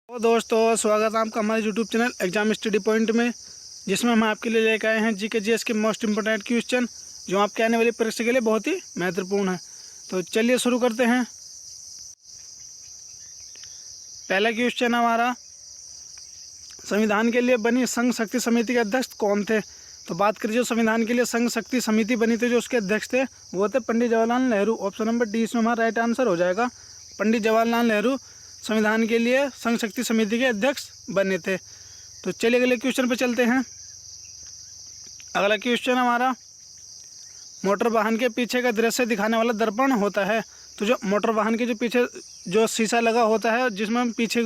तो दोस्तों, स्वागत है आपका हमारे YouTube channel exam study point में, जिसमें हम आपके लिए लेकर आए हैं जीके जीएस के मोस्ट इंपोर्टेंट क्वेश्चन जो आपके आने वाली परीक्षा के लिए बहुत ही महत्वपूर्ण है। तो चलिए शुरू करते हैं। पहला क्वेश्चन हमारा, संविधान के लिए बनी संघ शक्ति समिति के अध्यक्ष कौन थे? तो बात करें जो संविधान के लिए संघ शक्ति समिति बनी थी, जो उसके अध्यक्ष थे वो थे Pandit Jawaharlal Nehru. Option number D इसमें हमारा राइट आंसर हो जाएगा। पंडित जवाहरलाल नेहरू संविधान के लिए संघ शक्ति समिति के अध्यक्ष बने थे। तो चलिए अगले क्वेश्चन पर चलते हैं। अगला क्वेश्चन हमारा, मोटर वाहन के पीछे का दृश्य दिखाने वाला दर्पण होता है। तो जो मोटर वाहन के जो पीछे जो शीशा लगा होता है, जिसमें हम पीछे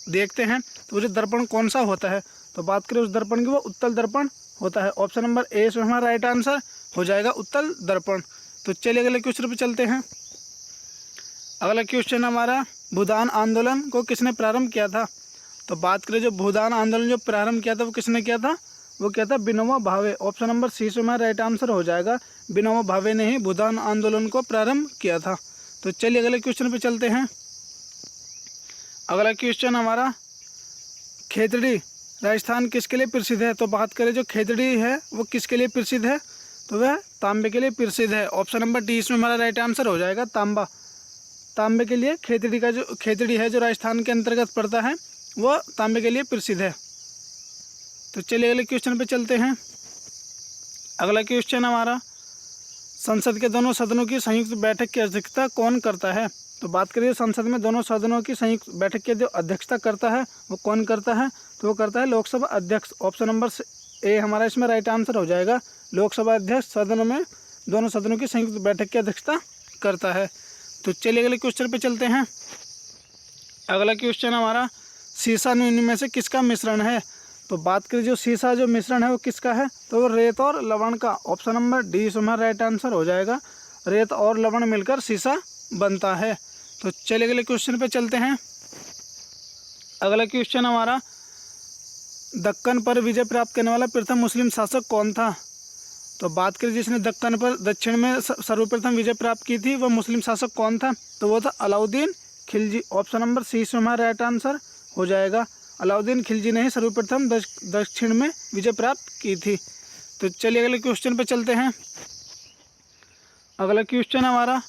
देखते हैं, तो वो जो दर्पण कौन सा होता है? तो बात करें उस दर्पण की, वो उत्तल दर्पण होता है। ऑप्शन नंबर ए इसमें हमारा राइट आंसर हो जाएगा, उत्तल दर्पण। तो चलिए अगले क्वेश्चन पर चलते हैं। अगला क्वेश्चन हमारा, भूदान आंदोलन को किसने प्रारंभ किया था? तो बात करें जो भूदान आंदोलन जो प्रारंभ किया था वो किसने किया था? वो किया था Vinoba Bhave. Option number C से हमारा राइट आंसर हो जाएगा। विनोबा भावे ने ही भूदान आंदोलन को प्रारंभ किया था। तो चलिए अगले क्वेश्चन पे चलते हैं। अगला क्वेश्चन हमारा, खेतड़ी राजस्थान किसके लिए प्रसिद्ध है? तो बात करें जो खेतड़ी है वो किसके लिए प्रसिद्ध है? तो वह तांबे के लिए प्रसिद्ध है। ऑप्शन नंबर डी इसमें हमारा राइट आंसर हो जाएगा, तांबा। तांबे के लिए खेतड़ी का जो खेतड़ी है जो राजस्थान के अंतर्गत पड़ता है, वो तांबे के लिए प्रसिद्ध है। तो चलिए अगले क्वेश्चन पे चलते हैं। अगला क्वेश्चन हमारा, संसद के दोनों सदनों की संयुक्त बैठक की अध्यक्षता कौन करता है? तो बात करिए संसद में दोनों सदनों की संयुक्त बैठक की जो अध्यक्षता करता है वो कौन करता है? तो वो करता है लोकसभा अध्यक्ष। ऑप्शन नंबर ए हमारा इसमें राइट आंसर हो जाएगा। लोकसभा अध्यक्ष सदनों में दोनों सदनों की संयुक्त बैठक की अध्यक्षता करता है। तो चलिए अगले क्वेश्चन पे चलते हैं। अगला क्वेश्चन हमारा, सीसा में से किसका मिश्रण है? तो बात करें जो सीसा जो मिश्रण है वो किसका है? तो वो रेत और लवण का। ऑप्शन नंबर डी हमारा राइट आंसर हो जाएगा। रेत और लवण मिलकर सीसा बनता है। तो चलिए अगले क्वेश्चन पे चलते हैं। अगला क्वेश्चन हमारा, दक्कन पर विजय प्राप्त करने वाला प्रथम मुस्लिम शासक कौन था? तो बात करें जिसने दक्कन पर दक्षिण में सर्वप्रथम विजय प्राप्त की थी, वह मुस्लिम शासक कौन था? तो वो था Alauddin Khilji. Option number C से हमारा राइट आंसर हो जाएगा। अलाउद्दीन खिलजी ने ही सर्वप्रथम दक्षिण में विजय प्राप्त की थी। तो चलिए अगले क्वेश्चन पर चलते हैं। अगला क्वेश्चन हमारा,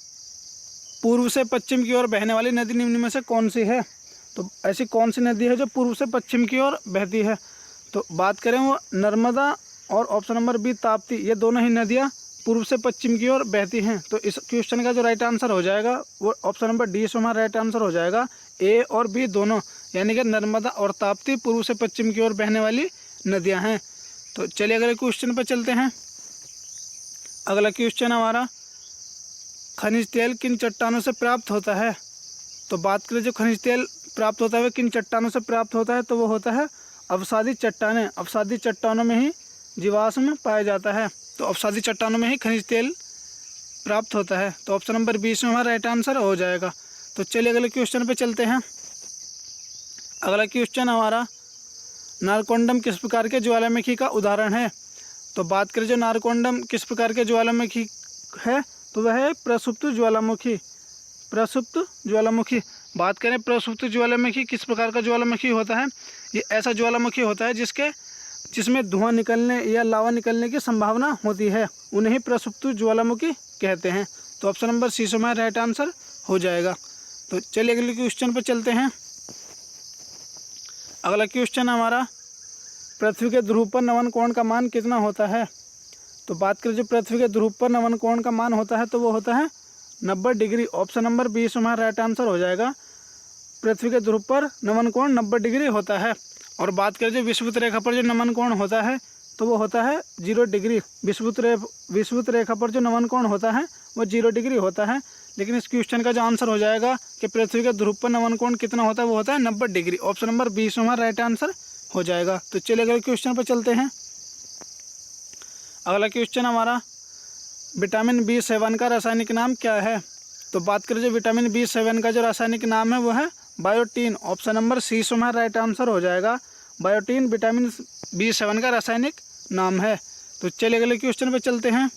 पूर्व से पश्चिम की ओर बहने वाली नदी निम्न में से कौन सी है? तो ऐसी कौन सी नदी है जो पूर्व से पश्चिम की ओर बहती है? तो बात करें वो नर्मदा और ऑप्शन नंबर बी ताप्ती, ये दोनों ही नदियाँ पूर्व से पश्चिम की ओर बहती हैं। तो इस क्वेश्चन का जो राइट आंसर हो जाएगा वो ऑप्शन नंबर डी से हमारा राइट आंसर हो जाएगा। ए और बी दोनों, यानी कि नर्मदा और ताप्ती पूर्व से पश्चिम की ओर बहने वाली नदियाँ हैं। तो चलिए अगले क्वेश्चन पर चलते हैं। अगला क्वेश्चन हमारा, खनिज तेल किन चट्टानों से प्राप्त होता है? तो बात करें जो खनिज तेल प्राप्त होता है वह किन चट्टानों से प्राप्त होता है? तो वो होता है अवसादी चट्टानें। अवसादी चट्टानों में ही जीवाश्म पाया जाता है। तो अवसादी चट्टानों में ही खनिज तेल प्राप्त होता है। तो ऑप्शन नंबर 20 में हमारा राइट आंसर हो जाएगा। तो चलिए अगले क्वेश्चन पे चलते हैं। अगला क्वेश्चन हमारा, नारकोंडम किस प्रकार के ज्वालामुखी का उदाहरण है? तो बात करें जो नारकोंडम किस प्रकार के ज्वालामुखी है, तो वह है प्रसुप्त ज्वालामुखी। प्रसुप्त ज्वालामुखी। बात करें प्रसुप्त ज्वालामुखी किस प्रकार का ज्वालामुखी होता है? ये ऐसा ज्वालामुखी होता है जिसमें धुआं निकलने या लावा निकलने की संभावना होती है, उन्हें ही प्रसुप्त ज्वालामुखी कहते हैं। तो ऑप्शन नंबर सी से हमारा राइट आंसर हो जाएगा। तो चलिए अगले क्वेश्चन पर चलते हैं। अगला क्वेश्चन हमारा, पृथ्वी के ध्रुव पर नमन कोण का मान कितना होता है? तो बात करें जो पृथ्वी के ध्रुव पर नमन कोण का मान होता है, तो वो होता है 90 डिग्री। ऑप्शन नंबर बी से हमारा राइट आंसर हो जाएगा। पृथ्वी के ध्रुव पर नमन कोण 90 डिग्री होता है। और बात करें जो विषुवत रेखा पर जो नमन कोण होता है, तो वो होता है 0 डिग्री। विषुवत रेखा पर जो नमन कोण होता है वो 0 डिग्री होता है। लेकिन इस क्वेश्चन का जो आंसर हो जाएगा कि पृथ्वी के ध्रुव पर नमन कोण कितना होता है, वो होता है 90 डिग्री। ऑप्शन नंबर 20 में हमारा राइट आंसर हो जाएगा। तो चलिए अगले क्वेश्चन पर चलते हैं। अगला क्वेश्चन हमारा, विटामिन B7 का रासायनिक नाम क्या है? तो बात करें जो विटामिन B7 का जो रासायनिक नाम है वो है बायोटीन। ऑप्शन नंबर सी से हमारा राइट आंसर हो जाएगा। बायोटीन विटामिन B7 का रासायनिक नाम है। तो चलिए अगले क्वेश्चन पे चलते हैं।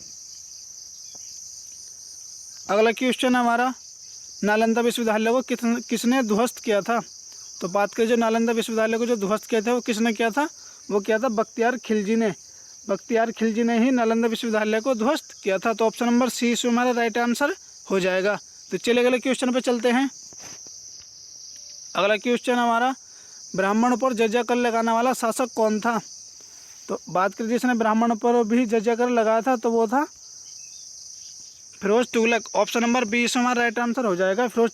अगला क्वेश्चन हमारा, नालंदा विश्वविद्यालय को किसने ध्वस्त किया था? तो बात करें जो नालंदा विश्वविद्यालय को जो ध्वस्त किया था वो किसने किया था, वो किया था बख्तियार खिलजी ने। बख्तियार खिलजी ने ही नालंदा विश्वविद्यालय को ध्वस्त किया था। तो ऑप्शन नंबर सी इसमें हमारा राइट आंसर हो जाएगा। तो चलिए अगले क्वेश्चन पे चलते हैं। अगला क्वेश्चन हमारा, ब्राह्मणों पर जजिया कर लगाने वाला शासक कौन था। तो बात करें जिसने ब्राह्मणों पर भी जजिया कर लगाया था तो वो था Firoz Tughlaq. Option number B इसमें हमारा राइट आंसर हो जाएगा। फिरोज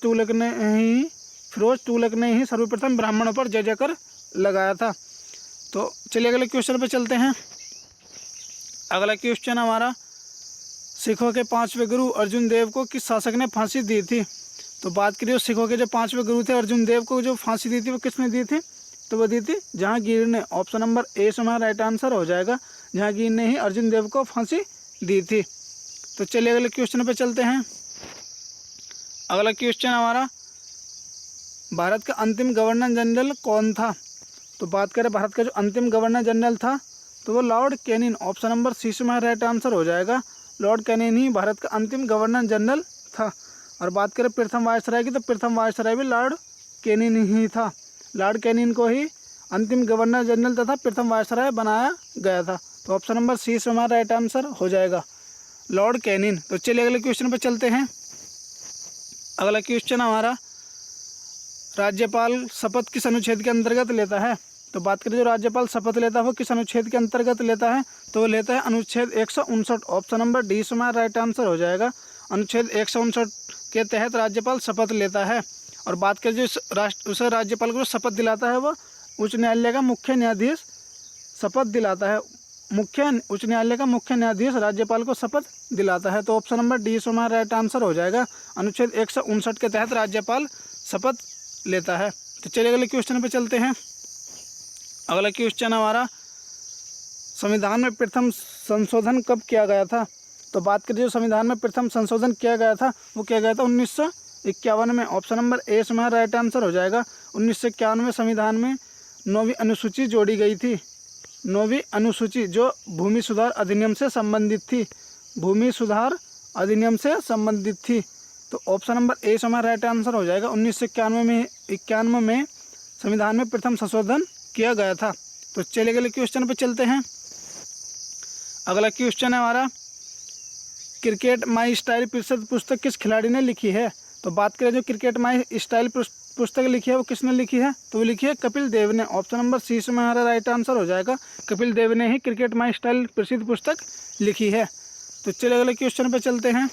तुगलक ने ही सर्वप्रथम ब्राह्मणों पर जजिया कर लगाया था। तो चलिए अगले क्वेश्चन पे चलते हैं। अगला क्वेश्चन हमारा, सिखों के 5वें गुरु अर्जुन देव को किस शासक ने फांसी दी थी। तो बात करिए सिखों के जो 5वें गुरु थे अर्जुन देव को जो फांसी दी थी वो किसने दी थी, तो वो दी थी जहांगीर ने। ऑप्शन नंबर ए से हमारा राइट आंसर हो जाएगा। जहांगीर ने ही अर्जुन देव को फांसी दी थी। तो चलिए अगले क्वेश्चन पे चलते हैं। अगला क्वेश्चन हमारा, भारत का अंतिम गवर्नर जनरल कौन था। तो बात करें भारत का जो अंतिम गवर्नर जनरल था तो वो Lord Canning. Option number C से हमारा राइट आंसर हो जाएगा। लॉर्ड कैनिन ही भारत का अंतिम गवर्नर जनरल था। और बात करें प्रथम वायसराय की तो प्रथम वायसराय भी लॉर्ड कैनिन ही था। लॉर्ड कैनिन को ही अंतिम गवर्नर जनरल तथा प्रथम वायसराय बनाया गया था। तो ऑप्शन नंबर सी से हमारा राइट आंसर हो जाएगा, लॉर्ड कैनिन। तो चलिए अगले क्वेश्चन पर चलते हैं। अगला क्वेश्चन हमारा, राज्यपाल शपथ किस अनुच्छेद के अंतर्गत लेता है। तो बात करें जो राज्यपाल शपथ लेता है वो किस अनुच्छेद के अंतर्गत लेता है, तो वो लेता है अनुच्छेद 159। ऑप्शन नंबर डी से हमारा राइट आंसर हो जाएगा। अनुच्छेद 159 के तहत राज्यपाल शपथ लेता है। और बात करें जो उस राज्यपाल को शपथ दिलाता है वो उच्च न्यायालय का मुख्य न्यायाधीश शपथ दिलाता है। उच्च न्यायालय का मुख्य न्यायाधीश राज्यपाल को शपथ दिलाता है। तो ऑप्शन नंबर डी से हमारा राइट आंसर हो जाएगा। अनुच्छेद 159 के तहत राज्यपाल शपथ लेता है। तो चलिए अगले क्वेश्चन पे चलते हैं। अगला क्वेश्चन हमारा, संविधान में प्रथम संशोधन कब किया गया था। तो बात करिए जो संविधान में प्रथम संशोधन किया गया था वो किया गया था 1951 में। ऑप्शन नंबर ए से हमारा राइट आंसर हो जाएगा। 1951 में संविधान में 9वीं अनुसूची जोड़ी गई थी। 9वीं अनुसूची जो भूमि सुधार अधिनियम से संबंधित थी। भूमि सुधार अधिनियम से संबंधित थी। तो ऑप्शन नंबर ए से हमारा राइट आंसर हो जाएगा। 1991 में संविधान में प्रथम संशोधन किया गया था। तो चलिए अगले क्वेश्चन पे चलते हैं। अगला क्वेश्चन है हमारा, क्रिकेट माई स्टाइल पुस्तक किस खिलाड़ी ने लिखी है। तो बात करें जो क्रिकेट माई स्टाइल पुस्तक लिखी है वो किसने लिखी है, तो वो लिखी है कपिल देव ने। ऑप्शन नंबर सी से हमारा राइट आंसर हो जाएगा। कपिल देव ने ही क्रिकेट माई स्टाइल प्रसिद्ध पुस्तक लिखी है। तो चलिए अगले क्वेश्चन पे चलते हैं।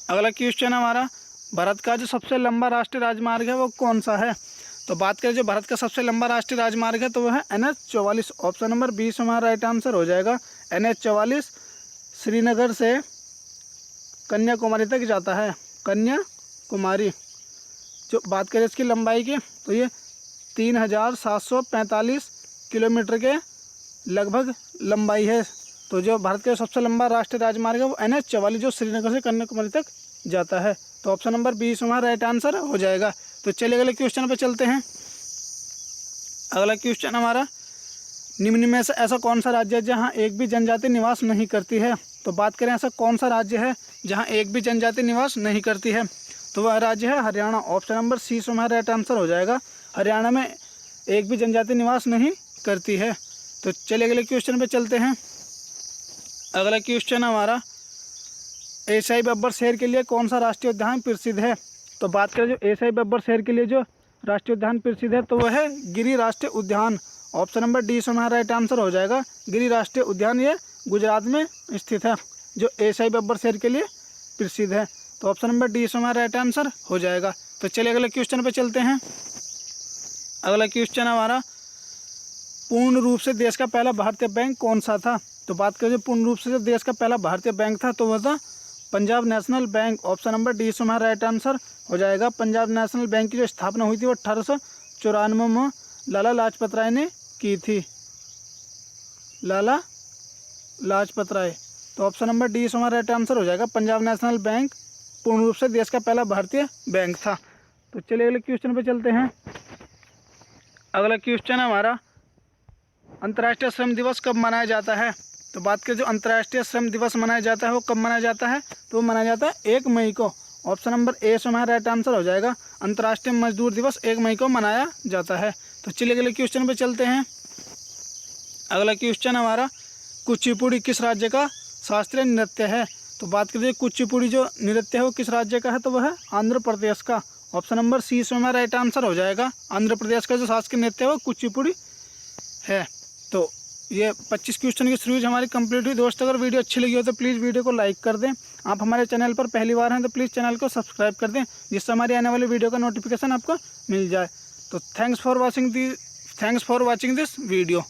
अगला क्वेश्चन हमारा, भारत का जो सबसे लंबा राष्ट्रीय राजमार्ग है वो कौन सा है। तो बात करें जो भारत का सबसे लंबा राष्ट्रीय राजमार्ग है तो वो है NH-44। ऑप्शन नंबर बी से हमारा राइट आंसर हो जाएगा। NH-44 श्रीनगर से कन्याकुमारी तक जाता है। कन्याकुमारी जो बात करें इसकी लंबाई की तो ये 3745 किलोमीटर के लगभग लंबाई है। तो जो भारत का सबसे लंबा राष्ट्रीय राजमार्ग है वो NH-44 जो श्रीनगर से कन्याकुमारी तक जाता है। तो ऑप्शन नंबर बी से हमारा राइट आंसर हो जाएगा। तो चलिए अगले क्वेश्चन पे चलते हैं। अगला क्वेश्चन हमारा, निम्न में से ऐसा कौन सा राज्य है जहां एक भी जनजाति निवास नहीं करती है। तो बात करें ऐसा कौन सा राज्य है जहां एक भी जनजाति निवास नहीं करती है, तो वह राज्य है हरियाणा। ऑप्शन नंबर सी से हमारा राइट आंसर हो जाएगा। हरियाणा में एक भी जनजाति निवास नहीं करती है। तो चलिए अगले क्वेश्चन पे चलते हैं। अगला क्वेश्चन हमारा, एशियाई बब्बर शेर के लिए कौन सा राष्ट्रीय उद्यान प्रसिद्ध है। तो बात करें जो एशियाई बब्बर शेर के लिए जो राष्ट्रीय उद्यान प्रसिद्ध है तो वह है गिरि राष्ट्रीय उद्यान। ऑप्शन नंबर डी से हमारा राइट आंसर हो जाएगा। गिरि राष्ट्रीय उद्यान ये गुजरात में स्थित है जो एशियाई बब्बर शेर के लिए प्रसिद्ध है। तो ऑप्शन नंबर डी से हमारा राइट आंसर हो जाएगा। तो चलिए अगले क्वेश्चन पे चलते हैं। अगला क्वेश्चन हमारा, पूर्ण रूप से देश का पहला भारतीय बैंक कौन सा था। तो बात करें पूर्ण रूप से जो देश का पहला भारतीय बैंक था तो वह था Punjab national bank. Option number D से हमारा राइट आंसर हो जाएगा। पंजाब नेशनल बैंक की जो स्थापना हुई थी वो 1894 में लाला लाजपत राय ने की थी। लाला लाजपत राय। तो ऑप्शन नंबर डी से हमारा राइट आंसर हो जाएगा। पंजाब नेशनल बैंक पूर्ण रूप से देश का पहला भारतीय बैंक था। तो चलिए अगले क्वेश्चन पे चलते हैं। अगला क्वेश्चन है हमारा, अंतर्राष्ट्रीय श्रम दिवस कब मनाया जाता है। तो बात करें जो अंतर्राष्ट्रीय श्रम दिवस मनाया जाता है वो कब मनाया जाता है, तो वो मनाया जाता है 1 मई को। ऑप्शन नंबर ए से हमारा राइट आंसर हो जाएगा अंतर्राष्ट्रीय मजदूर दिवस 1 मई को मनाया जाता है। तो चलिए अगले क्वेश्चन पे चलते हैं। अगला क्वेश्चन हमारा, कुचिपुड़ी किस राज्य का शास्त्रीय नृत्य है? तो बात करिए कुचिपुड़ी जो नृत्य है वो किस राज्य का है? तो वह है आंध्र प्रदेश का। ऑप्शन नंबर सी इसमें हमारा राइट आंसर हो जाएगा। आंध्र प्रदेश का जो शासकीय नृत्य है वो कुचिपुड़ी है। तो ये 25 क्वेश्चन की सीरीज हमारी कंप्लीट हुई। दोस्तों अगर वीडियो अच्छी लगी हो तो प्लीज़ वीडियो को लाइक कर दें। आप हमारे चैनल पर पहली बार हैं तो प्लीज़ चैनल को सब्सक्राइब कर दें, जिससे हमारी आने वाली वीडियो का नोटिफिकेशन आपको मिल जाए। तो thanks for watching this video.